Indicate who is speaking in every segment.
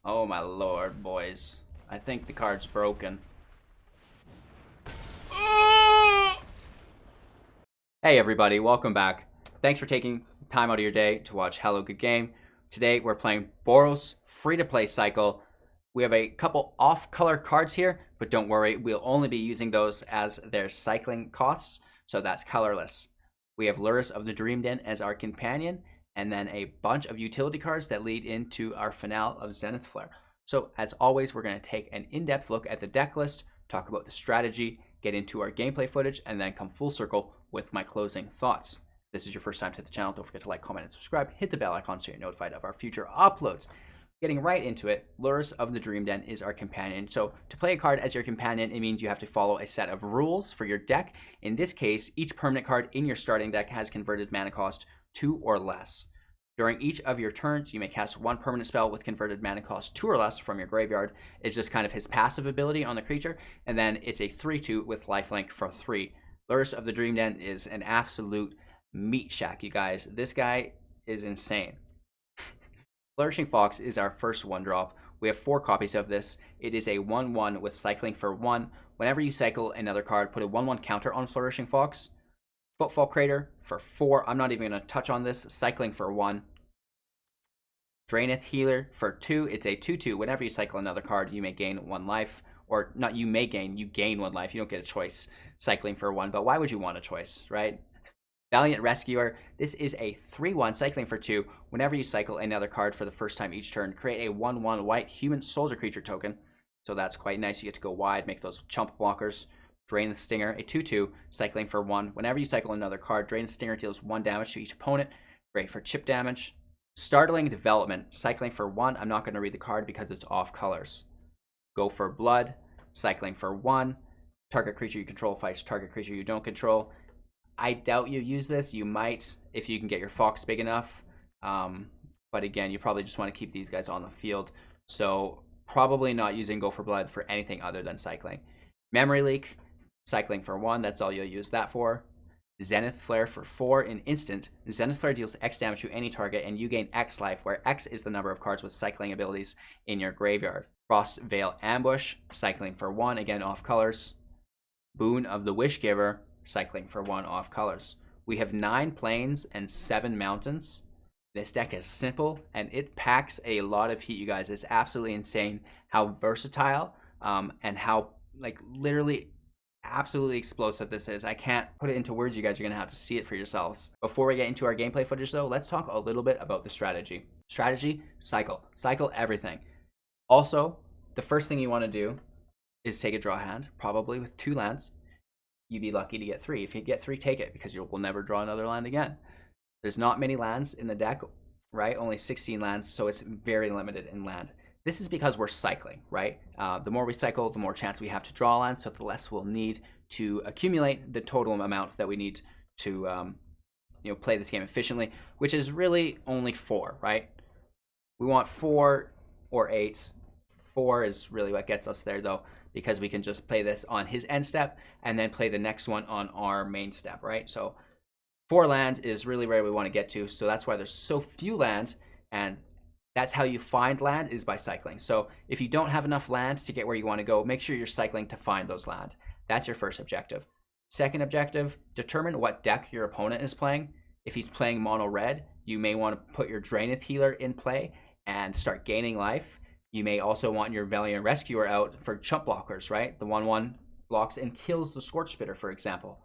Speaker 1: Oh my lord, boys. I think the card's broken. Hey everybody, welcome back. Thanks for taking time out of your day to watch Hello Good Game. Today we're playing Boros free-to-play cycle. We have a couple off-color cards here, but don't worry, we'll only be using those as their cycling costs, so that's colorless. We have Lurrus of the Dream Den as our companion, and then a bunch of utility cards that lead into our finale of Zenith Flare. So as always, we're going to take an in-depth look at the deck list, talk about the strategy, get into our gameplay footage, and then come full circle with my closing thoughts. If this is your first time to the channel, don't forget to like, comment, and subscribe. Hit the bell icon so you're notified of our future uploads. Getting right into it, Lurrus of the Dream Den is our companion. So to play a card as your companion, it means you have to follow a set of rules for your deck. In this case, each permanent card in your starting deck has converted mana cost 2 or less. During each of your turns, you may cast one permanent spell with converted mana cost 2 or less from your graveyard. It's just kind of his passive ability on the creature. And then it's a 3/2 with lifelink for 3. Lurrus of the Dream Den is an absolute meat shack, you guys. This guy is insane. Flourishing Fox is our first 1-drop. We have 4 copies of this. It is a 1/1 with cycling for 1. Whenever you cycle another card, put a 1/1 counter on Flourishing Fox. Footfall Crater for 4. I'm not even going to touch on this. Cycling for 1. Zehith Healer for 2. It's a 2/2. Whenever you cycle another card, you may gain 1 life. Or not you may gain, you gain 1 life. You don't get a choice cycling for 1. But why would you want a choice, right? Valiant Rescuer. This is a 3/1 cycling for 2. Whenever you cycle another card for the first time each turn, create a 1/1 white human soldier creature token. So that's quite nice. You get to go wide, make those chump blockers. Drain the Stinger, a 2/2, cycling for 1. Whenever you cycle another card, Drain the Stinger deals 1 damage to each opponent. Great for chip damage. Startling Development, cycling for 1. I'm not going to read the card because it's off colors. Go for Blood, cycling for 1. Target creature you control fights target creature you don't control. I doubt you use this. You might if you can get your Fox big enough. But again, you probably just want to keep these guys on the field. So probably not using Go for Blood for anything other than cycling. Memory Leak, cycling for 1. That's all you'll use that for. Zenith Flare for 4. In instant, Zenith Flare deals X damage to any target and you gain X life, where X is the number of cards with cycling abilities in your graveyard. Frost Veil Ambush, cycling for 1. Again, off colors. Boon of the Wishgiver, cycling for 1, off colors. We have 9 plains and 7 mountains. This deck is simple and it packs a lot of heat, you guys. It's absolutely insane how versatile and how literally absolutely explosive this is. I can't put it into words. You guys are going to have to see it for yourselves. Before we get into our gameplay footage though, let's talk a little bit about the strategy. Strategy, cycle. Cycle everything. Also, the first thing you want to do is take a draw hand, probably with 2 lands. You'd be lucky to get 3. If you get 3, take it, because you will never draw another land again. There's not many lands in the deck, right? Only 16 lands, so it's very limited in land. This is because we're cycling, right? The more we cycle, the more chance we have to draw lands, so the less we'll need to accumulate the total amount that we need to play this game efficiently, which is really only 4, right? We want 4 or 8. 4 is really what gets us there, though, because we can just play this on his end step and then play the next one on our main step, right? So 4 land is really where we want to get to. So that's why there's so few land, and that's how you find land, is by cycling. So if you don't have enough land to get where you want to go, make sure you're cycling to find those land. That's your first objective. Second objective, determine what deck your opponent is playing. If he's playing mono red, you may want to put your Zehith Healer in play and start gaining life. You may also want your Valiant Rescuer out for chump blockers, right? The 1/1 blocks and kills the Scorch Spitter, for example.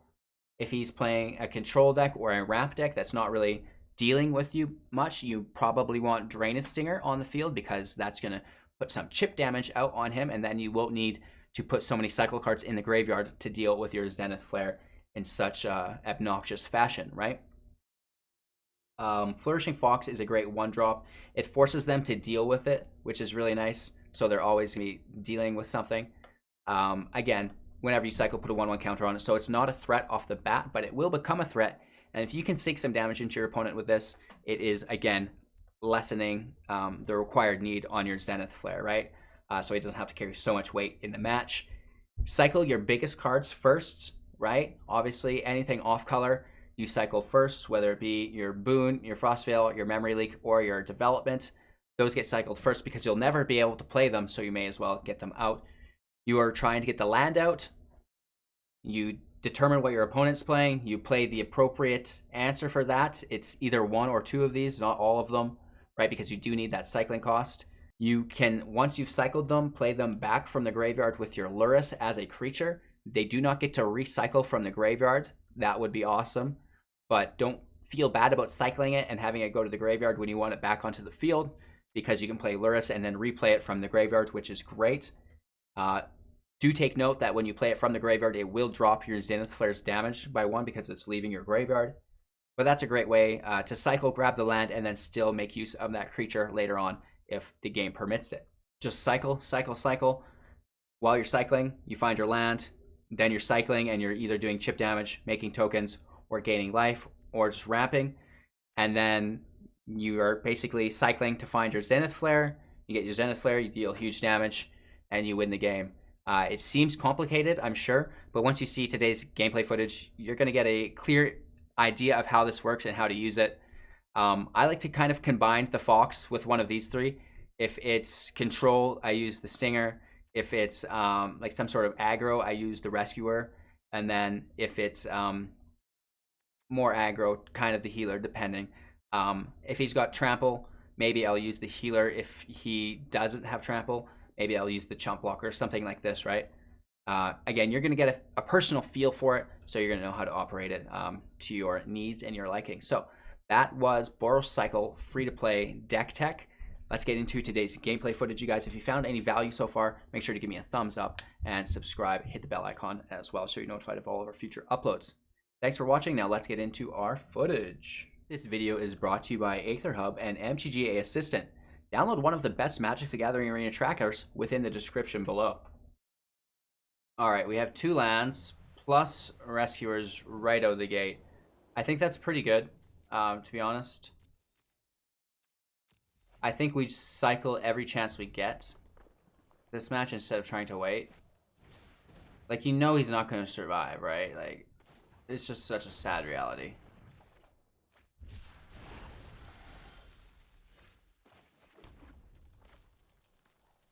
Speaker 1: If he's playing a control deck or a ramp deck that's not really dealing with you much, you probably want Zehith Stinger on the field, because that's going to put some chip damage out on him, and then you won't need to put so many cycle cards in the graveyard to deal with your Zenith Flare in such obnoxious fashion, right? Flourishing Fox is a great 1-drop. It forces them to deal with it, which is really nice. So they're always going to be dealing with something. Again, whenever you cycle, put a 1/1 counter on it. So it's not a threat off the bat, but it will become a threat. And if you can sink some damage into your opponent with this, it is, again, lessening the required need on your Zenith Flare, right? So he doesn't have to carry so much weight in the match. Cycle your biggest cards first, right? Obviously, anything off color, you cycle first, whether it be your Boon, your Frostveil, your Memory Leak, or your Development. those get cycled first because you'll never be able to play them, so you may as well get them out. You are trying to get the land out. You determine what your opponent's playing. You play the appropriate answer for that. It's either one or two of these, not all of them, right? Because you do need that cycling cost. You can, once you've cycled them, play them back from the graveyard with your Lurrus as a creature. They do not get to recycle from the graveyard. That would be awesome. But don't feel bad about cycling it and having it go to the graveyard when you want it back onto the field, because you can play Lurrus and then replay it from the graveyard, which is great. Do take note that when you play it from the graveyard, it will drop your Zenith Flare's damage by 1 because it's leaving your graveyard. But that's a great way to cycle, grab the land, and then still make use of that creature later on if the game permits it. Just cycle, cycle, cycle. While you're cycling, you find your land, then you're cycling and you're either doing chip damage, making tokens, or gaining life, or just ramping. And then you are basically cycling to find your Zenith Flare. You get your Zenith Flare, you deal huge damage, and you win the game. It seems complicated, I'm sure, but once you see today's gameplay footage, you're going to get a clear idea of how this works and how to use it. I like to kind of combine the Fox with one of these three. If it's control, I use the Stinger. If it's like some sort of aggro, I use the Rescuer. And then if it's more aggro, kind of the healer, depending. If he's got trample, maybe I'll use the healer. If he doesn't have trample, maybe I'll use the chump blocker, something like this, right? Again, you're going to get a personal feel for it, so you're going to know how to operate it to your needs and your liking. So that was Boros Cycle free-to-play deck tech. Let's get into today's gameplay footage, you guys. If you found any value so far, make sure to give me a thumbs up and subscribe. Hit the bell icon as well so you're notified of all of our future uploads. Thanks for watching. Now let's get into our footage. This video is brought to you by AetherHub and MTG Assistant. Download one of the best Magic the Gathering Arena trackers within the description below. Alright, we have 2 lands plus Rescuers right out of the gate. I think that's pretty good, to be honest. I think we cycle every chance we get this match instead of trying to wait. Like, you know he's not going to survive, right? Like, it's just such a sad reality.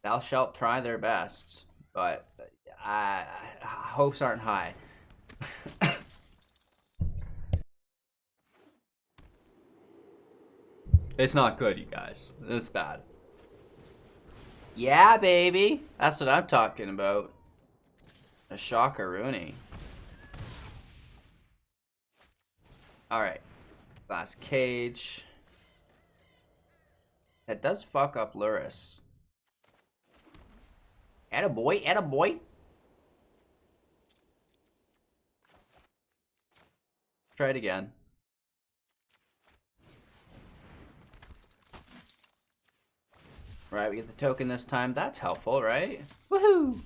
Speaker 1: Thou shalt try their best, but hopes aren't high. It's not good, you guys. It's bad. Yeah, baby. That's what I'm talking about. A shockaroonie. Alright. Glass Cage. That does fuck up Lurrus. Attaboy, attaboy. Try it again. Right, we get the token this time. That's helpful, right? Woohoo!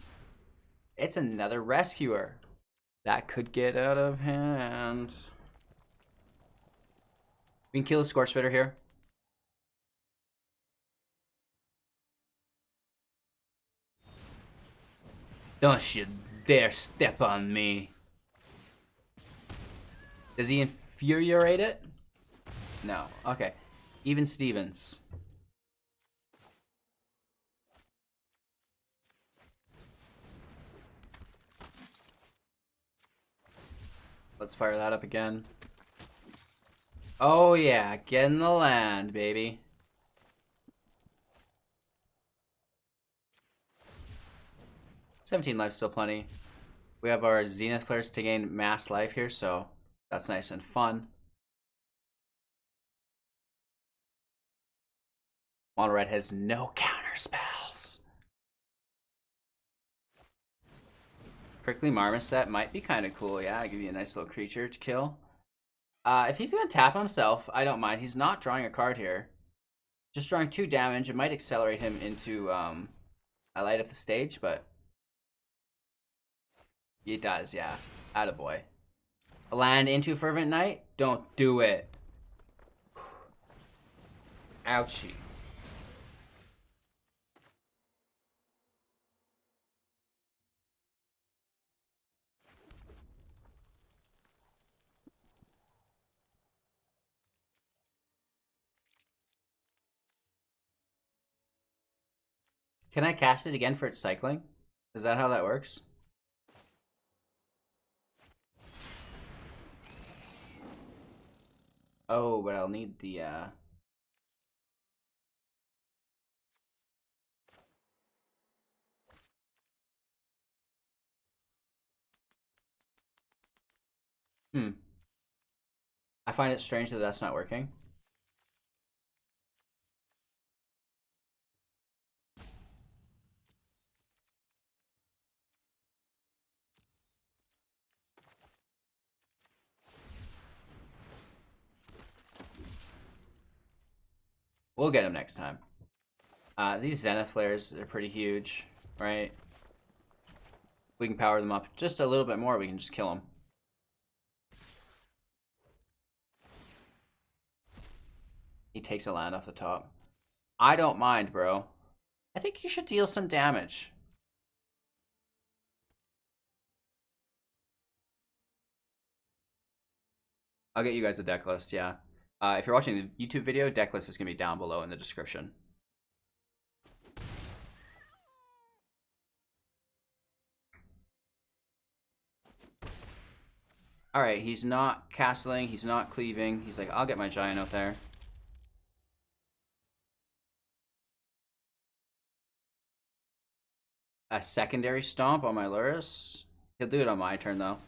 Speaker 1: It's another Rescuer. That could get out of hand. We can kill the Scorch Spitter here. Don't you dare step on me. Does he infuriate it? No. Okay. Even Stevens. Let's fire that up again. Oh yeah, get in the land, baby. $17 life, still plenty. We have our Zenith Flares to gain mass life here, so that's nice and fun. Mono Red has no counter spells. Prickly Marmoset might be kind of cool, yeah. Give you a nice little creature to kill. If he's going to tap himself, I don't mind. He's not drawing a card here. Just drawing 2 damage. It might accelerate him into I light up the stage, but it does, yeah. Attaboy. Land into Fervent Knight? Don't do it. Ouchie. Can I cast it again for its cycling? Is that how that works? Oh, but I'll need the I find it strange that that's not working. We'll get him next time. These Zenith Flares are pretty huge, right? We can power them up just a little bit more, we can just kill them. He takes a land off the top. I don't mind, bro. I think you should deal some damage. I'll get you guys a deck list, yeah. If you're watching the YouTube video, deck list is going to be down below in the description. Alright, he's not castling, he's not cleaving. He's like, I'll get my giant out there. A secondary stomp on my Lurrus? He'll do it on my turn, though.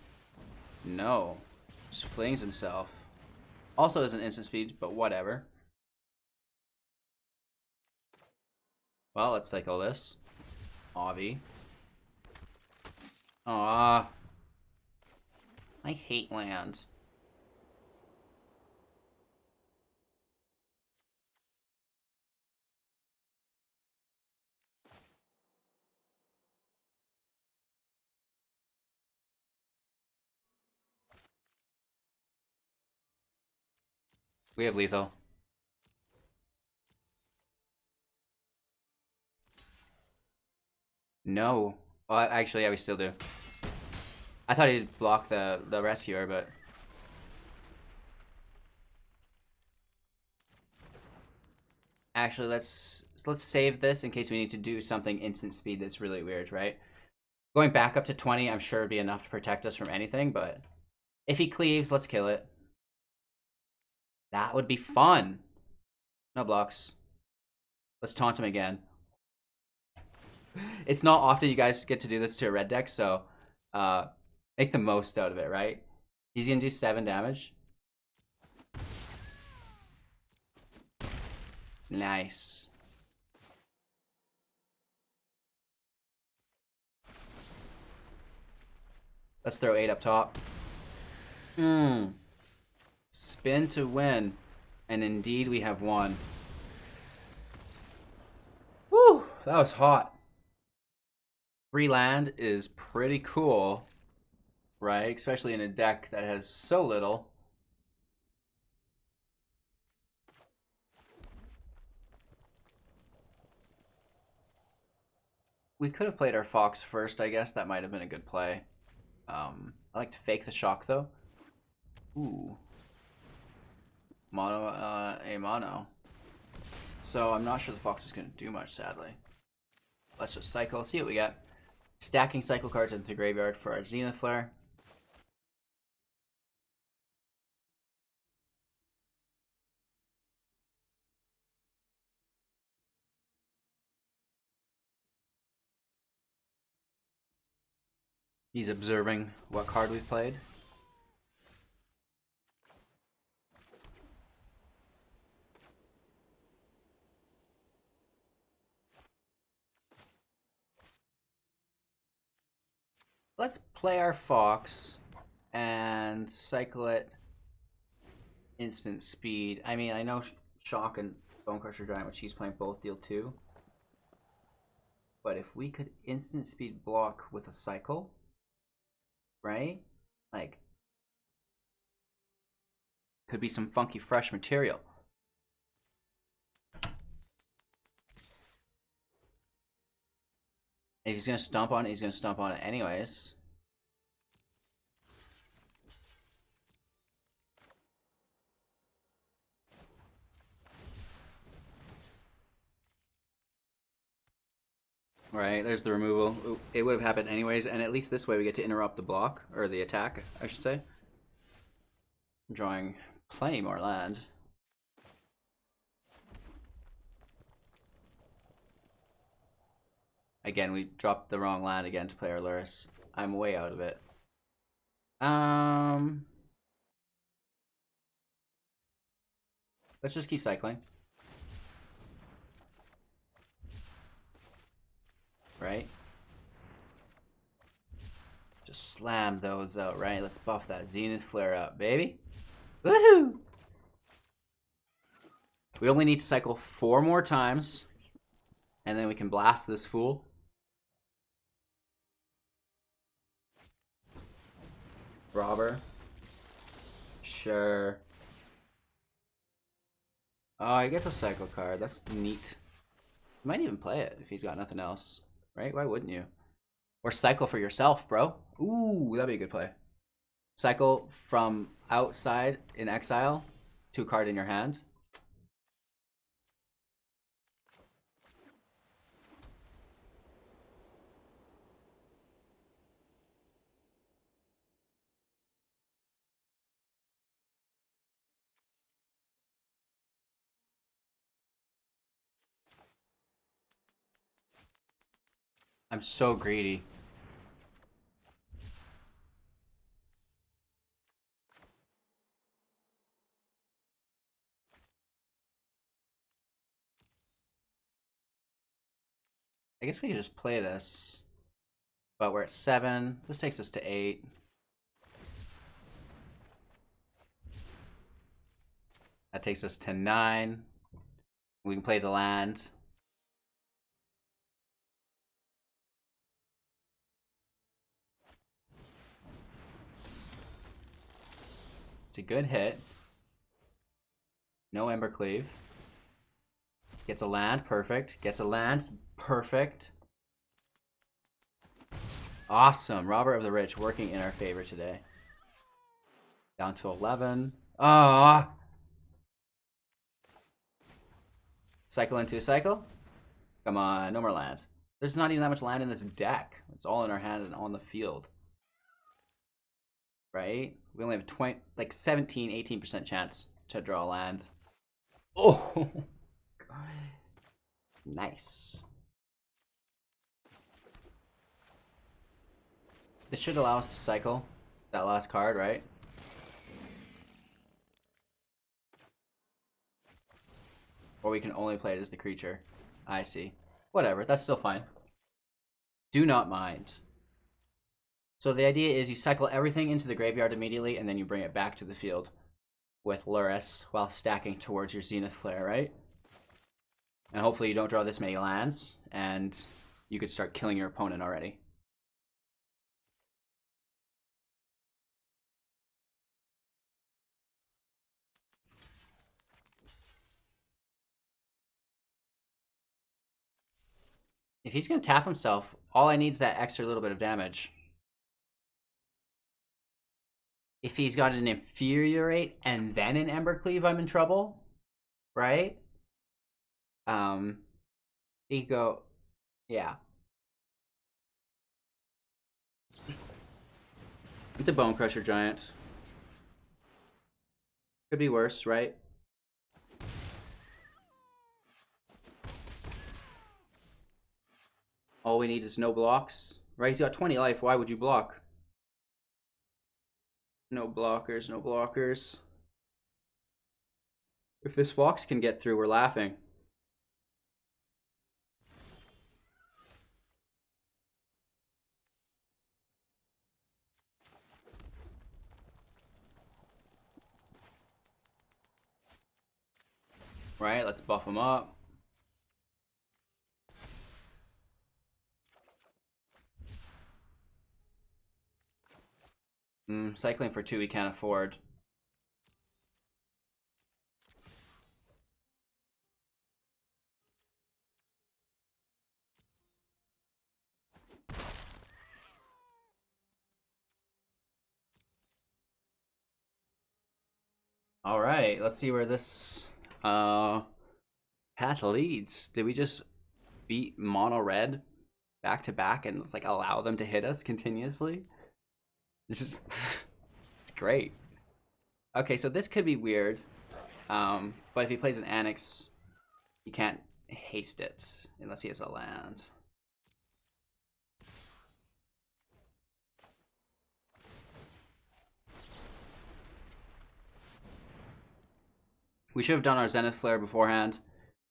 Speaker 1: No. Just flings himself. Also isn't instant speed, but whatever. Well, let's cycle this. Avi. Aww. I hate land. We have lethal. No. Well, actually, yeah, we still do. I thought he'd block the rescuer, but... Actually, let's save this in case we need to do something instant speed that's really weird, right? Going back up to 20, I'm sure would be enough to protect us from anything, but... If he cleaves, let's kill it. That would be fun. No blocks. Let's taunt him again. It's not often you guys get to do this to a red deck, so make the most out of it, right? He's gonna do 7 damage. Nice. Let's throw 8 up top. Spin to win. And indeed we have won. Woo! That was hot. Free land is pretty cool, right? Especially in a deck that has so little. We could have played our Fox first, I guess. That might have been a good play. I like to fake the shock, though. Ooh. Mono, a mono. So I'm not sure the Fox is going to do much, sadly. Let's just cycle, see what we get. Stacking cycle cards into the graveyard for our Zenith Flare. He's observing what card we've played. Let's play our Fox and cycle it instant speed. I mean, I know Shock and Bonecrusher Giant, which he's playing, both deal 2. But if we could instant speed block with a cycle, right? Like, could be some funky fresh material. If he's gonna stomp on it, he's gonna stomp on it anyways. Right, there's the removal. Ooh, it would have happened anyways, and at least this way we get to interrupt the block, or the attack, I should say. Drawing plenty more land. Again, we dropped the wrong land again to play our Luris. I'm way out of it. Let's just keep cycling. Right? Just slam those out, right? Let's buff that Zenith Flare up, baby. Woohoo! We only need to cycle 4 more times, and then we can blast this fool. Robber. Sure. Oh, he gets a cycle card. That's neat. He might even play it if he's got nothing else, right? Why wouldn't you? Or cycle for yourself, bro. Ooh, that'd be a good play. Cycle from outside in exile to a card in your hand. I'm so greedy. I guess we could just play this. But we're at 7. This takes us to 8. That takes us to 9. We can play the land. It's a good hit. No Embercleave. Gets a land, perfect. Gets a land, perfect. Awesome. Robber of the Rich working in our favor today. Down to 11. Ah. Cycle into a cycle. Come on, no more land. There's not even that much land in this deck. It's all in our hand and on the field. Right? We only have 20, like 17, 18% chance to draw land. Oh, nice. This should allow us to cycle that last card, right? Or we can only play it as the creature. I see. Whatever, that's still fine. Do not mind. So the idea is you cycle everything into the graveyard immediately, and then you bring it back to the field with Luris while stacking towards your Zenith Flare, right? And hopefully you don't draw this many lands, and you could start killing your opponent already. If he's going to tap himself, all I need is that extra little bit of damage. If he's got an Infuriate and then an Embercleave, I'm in trouble, right? Ego, yeah. It's a Bone Crusher Giant. Could be worse, right? All we need is no blocks, right? He's got 20 life. Why would you block? No blockers, no blockers. If this Fox can get through, we're laughing. Right, let's buff him up. Cycling for 2 we can't afford. All right, let's see where this path leads. Did we just beat mono red back to back and just like allow them to hit us continuously. It's just it's great. Okay, so this could be weird. But if he plays an Annex, you can't haste it unless he has a land. We should have done our Zenith Flare beforehand,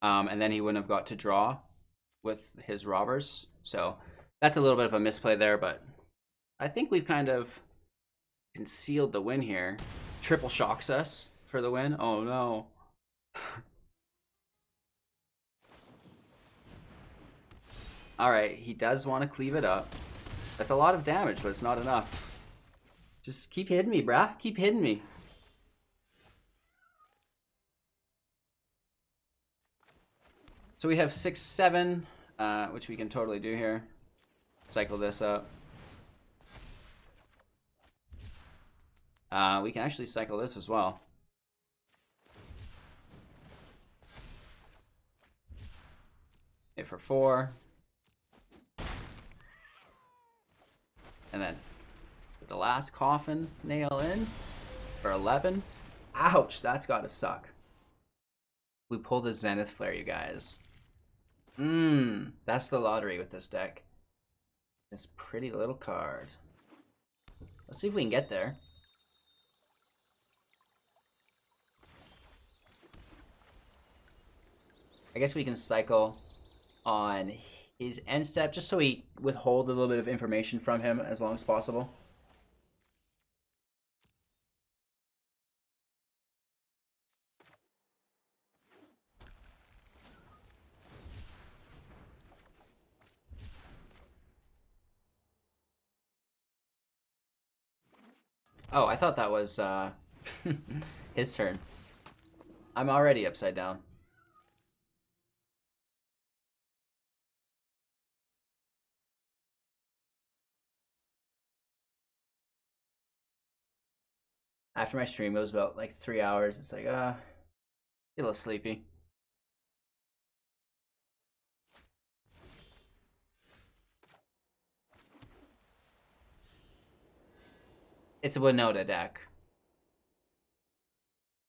Speaker 1: and then he wouldn't have got to draw with his robbers. So that's a little bit of a misplay there, but I think we've kind of concealed the win here. Triple shocks us for the win. Oh no. Alright, he does want to cleave it up. That's a lot of damage, but it's not enough. Just keep hitting me, brah. Keep hitting me. So we have 6, 7, which we can totally do here. Cycle this up. We can actually cycle this as well. Hit for 4. And then put the last coffin nail in for 11. Ouch, that's gotta suck. We pull the Zenith Flare, you guys. That's the lottery with this deck. This pretty little card. Let's see if we can get there. I guess we can cycle on his end step just so we withhold a little bit of information from him as long as possible. Oh, I thought that was his turn. I'm already upside down. After my stream, it was about like 3 hours. It's like, a little sleepy. It's a Winota deck.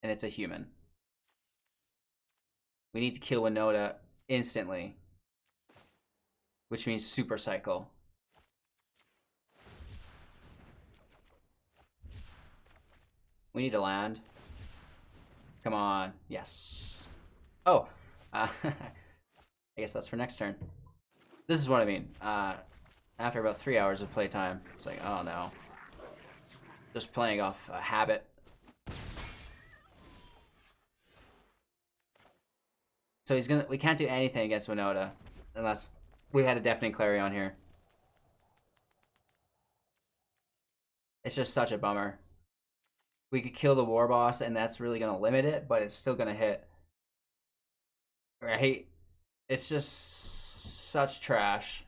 Speaker 1: And it's a human. We need to kill Winota instantly. Which means Super Cycle. We need to land. Come on. Yes. Oh. I guess that's for next turn. This is what I mean. After about 3 hours of playtime, it's like, oh no. Just playing off a habit. So he's gonna. We can't do anything against Winota unless we had a Deafening Clarion here. It's just such a bummer. We could kill the War Boss, and that's really gonna limit it, but it's still gonna hit. Right? It's just such trash.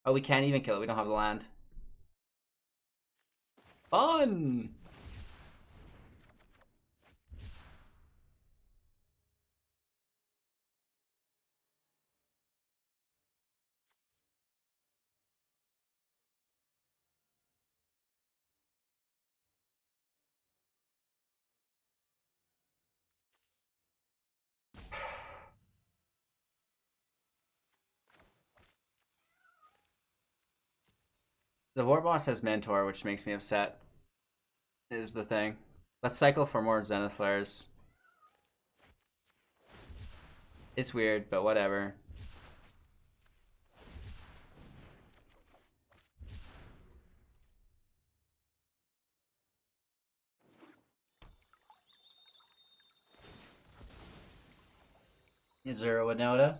Speaker 1: Oh, we can't even kill it. We don't have the land. Fun! The War Boss has Mentor, which makes me upset. Is the thing. Let's cycle for more Zenith Flares. It's weird, but whatever. Zero Winota.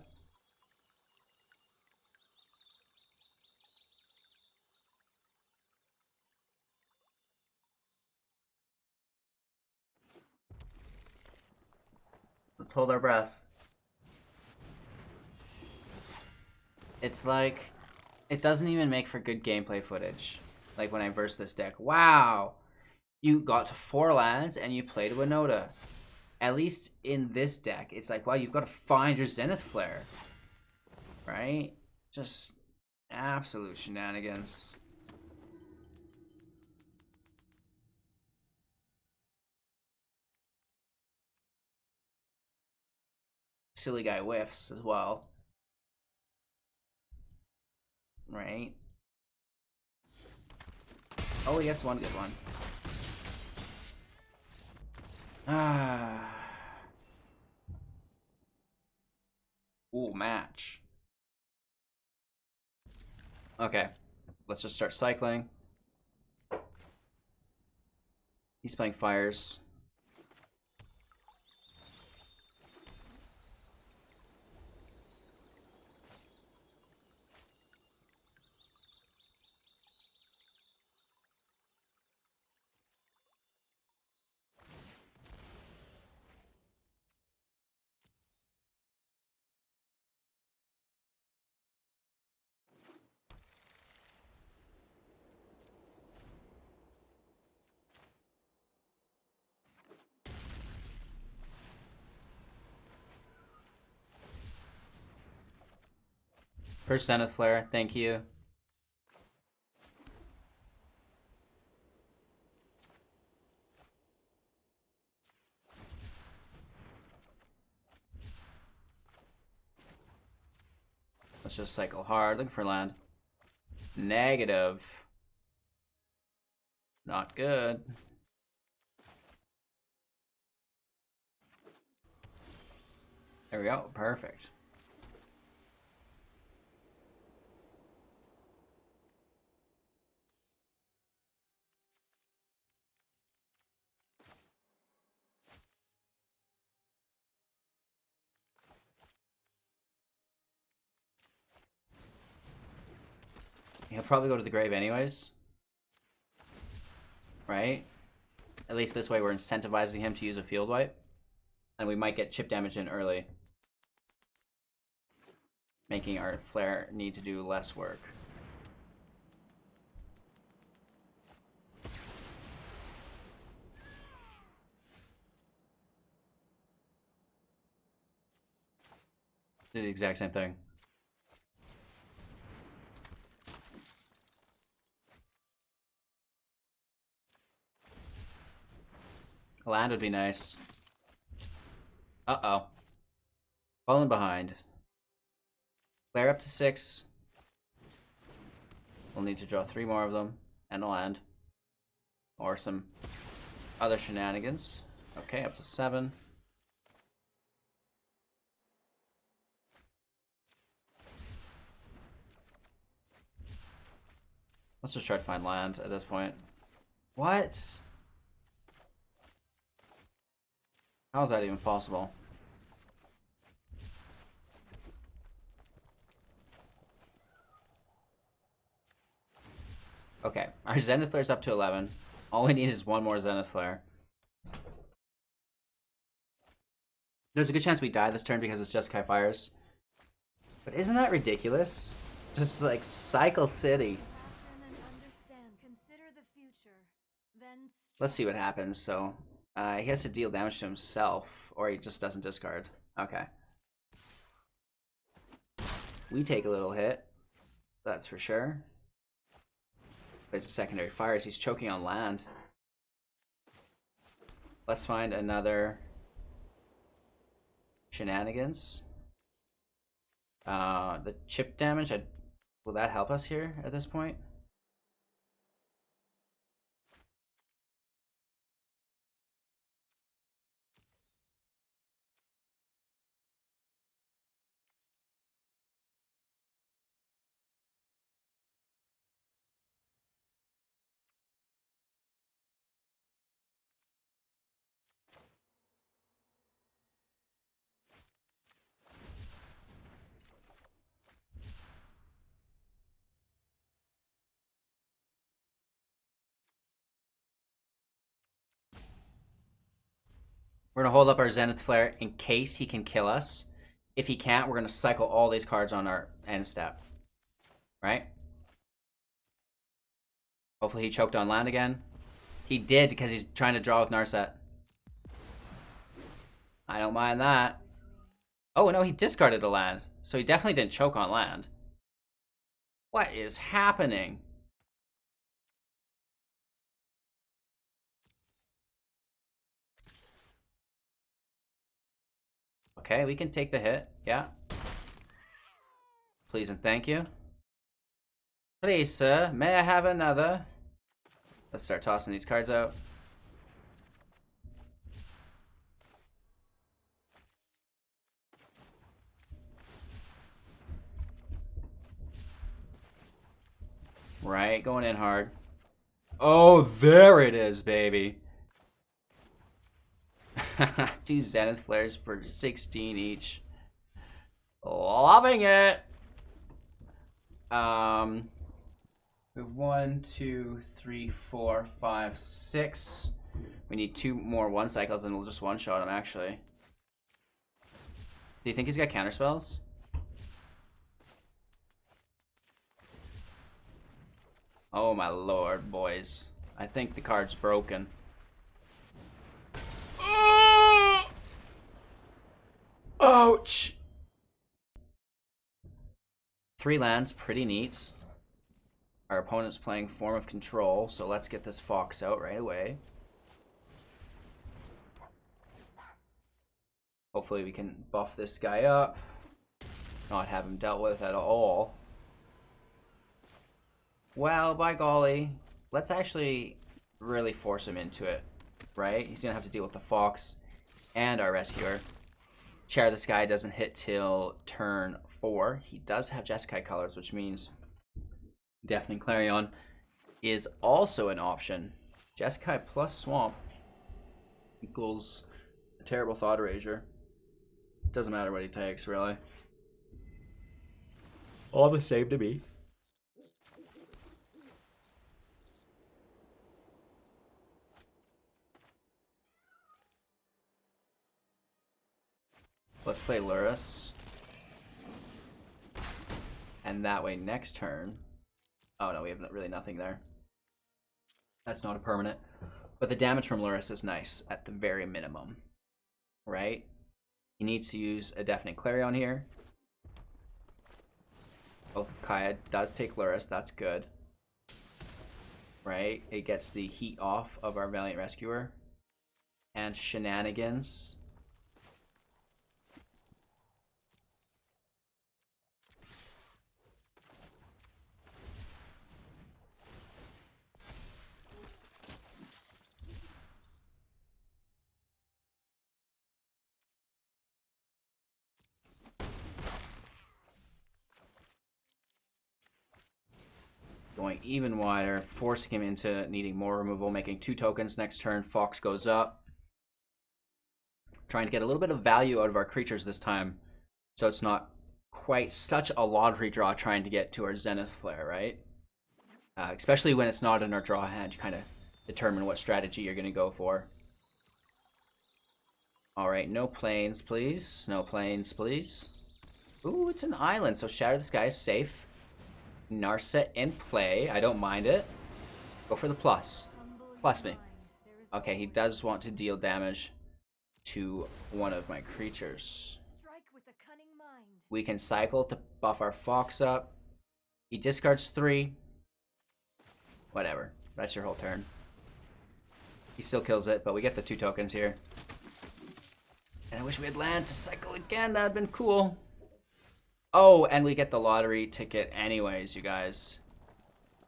Speaker 1: Let's hold our breath. It's like, it doesn't even make for good gameplay footage. Like when I versed this deck. Wow! You got to 4 lands and you played Winota. At least in this deck, it's like, wow, you've got to find your Zenith Flare. Right? Just Absolute shenanigans. Silly guy whiffs as well. Right? Oh, he gets one good one. Ah. Ooh, match. Okay. Let's just start cycling. He's playing fires. First Zenith Flare, thank you. Let's just cycle hard, looking for land. Negative. Not good. There we go, perfect. He'll probably go to the grave anyways. Right? At least this way we're incentivizing him to use a field wipe. And we might get chip damage in early. Making our flare need to do less work. Do the exact same thing. Land would be nice. Uh-oh. Falling behind. Flare up to 6. We'll need to draw 3 more of them and a land. Or some other shenanigans. Okay, up to 7. Let's just try to find land at this point. What? How is that even possible? Okay, our Zenith Flare's up to 11. All we need is one more Zenith Flare. There's a good chance we die this turn because it's just Kai Fires. But isn't that ridiculous? Just like Cycle City. Let's see what happens. So he has to deal damage to himself, or he just doesn't discard. Okay. We take a little hit. That's for sure. But it's secondary fires. He's choking on land. Let's find another shenanigans. The chip damage, will that help us here at this point? We're going to hold up our Zenith Flare in case he can kill us. If he can't, we're going to cycle all these cards on our end step. Right? Hopefully he choked on land again. He did because he's trying to draw with Narset. I don't mind that. Oh, no, he discarded a land. So he definitely didn't choke on land. What is happening? Okay, we can take the hit. Yeah. Please and thank you. Please, sir, may I have another? Let's start tossing these cards out. Right, going in hard. Oh, there it is, baby. 2 Zenith Flares for 16 each. Loving it. We have 1, 2, 3, 4, 5, 6. We need 2 more 1 cycles and we'll just one-shot him, actually. Do you think he's got counterspells? Oh my lord, boys. I think the card's broken. Ouch! 3 lands, pretty neat. Our opponent's playing Form of Control, so let's get this Fox out right away. Hopefully we can buff this guy up. Not have him dealt with at all. Well, by golly, let's actually really force him into it, right? He's gonna have to deal with the Fox and our Rescuer. Chair the Sky doesn't hit till turn 4. He does have Jeskai colors, which means Deafening Clarion is also an option. Jeskai plus Swamp equals a terrible Thought Erasure. Doesn't matter what he takes, really. All the same to me. Let's play Lurrus. And that way next turn... Oh no, we have really nothing there. That's not a permanent. But the damage from Lurrus is nice, at the very minimum. Right? He needs to use a Deafening Clarion here. Oath of Kaya does take Lurrus, that's good. Right? It gets the heat off of our Valiant Rescuer. And shenanigans. Going even wider, forcing him into needing more removal, making 2 tokens next turn. Fox goes up. Trying to get a little bit of value out of our creatures this time, so it's not quite such a lottery draw trying to get to our Zenith Flare, right? Especially when it's not in our draw hand, you kind of determine what strategy you're going to go for. Alright, no planes, please. No planes, please. Ooh, it's an island, so Shatter the Sky is safe. Narset in play. I don't mind it. Go for the plus. Plus me. Okay, he does want to deal damage to one of my creatures. We can cycle to buff our Fox up. He discards 3. Whatever. That's your whole turn. He still kills it, but we get the 2 tokens here. And I wish we had land to cycle again. That would have been cool. Oh, and we get the lottery ticket anyways, you guys.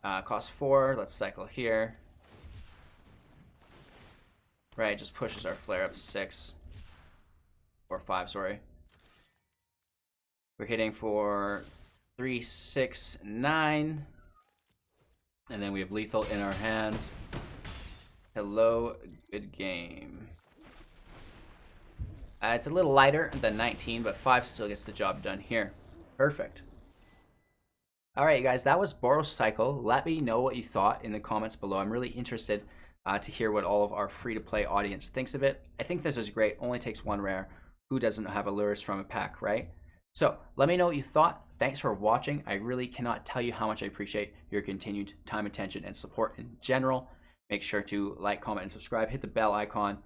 Speaker 1: Cost 4. Let's cycle here. Right, just pushes our flare up to 6. Or 5, sorry. We're hitting for 3, 6, 9. And then we have lethal in our hand. Hello, good game. It's a little lighter than 19, but 5 still gets the job done here. Perfect. Alright, you guys, that was Boros Cycle. Let me know what you thought in the comments below. I'm really interested to hear what all of our free-to-play audience thinks of it. I think this is great. Only takes 1 rare. Who doesn't have a Lurrus from a pack, right? So, let me know what you thought. Thanks for watching. I really cannot tell you how much I appreciate your continued time, attention, and support in general. Make sure to like, comment, and subscribe. Hit the bell icon.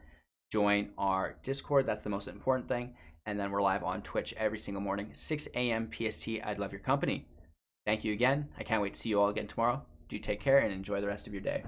Speaker 1: Join our Discord. That's the most important thing. And then we're live on Twitch every single morning, 6 a.m. PST. I'd love your company. Thank you again. I can't wait to see you all again tomorrow. Do take care and enjoy the rest of your day.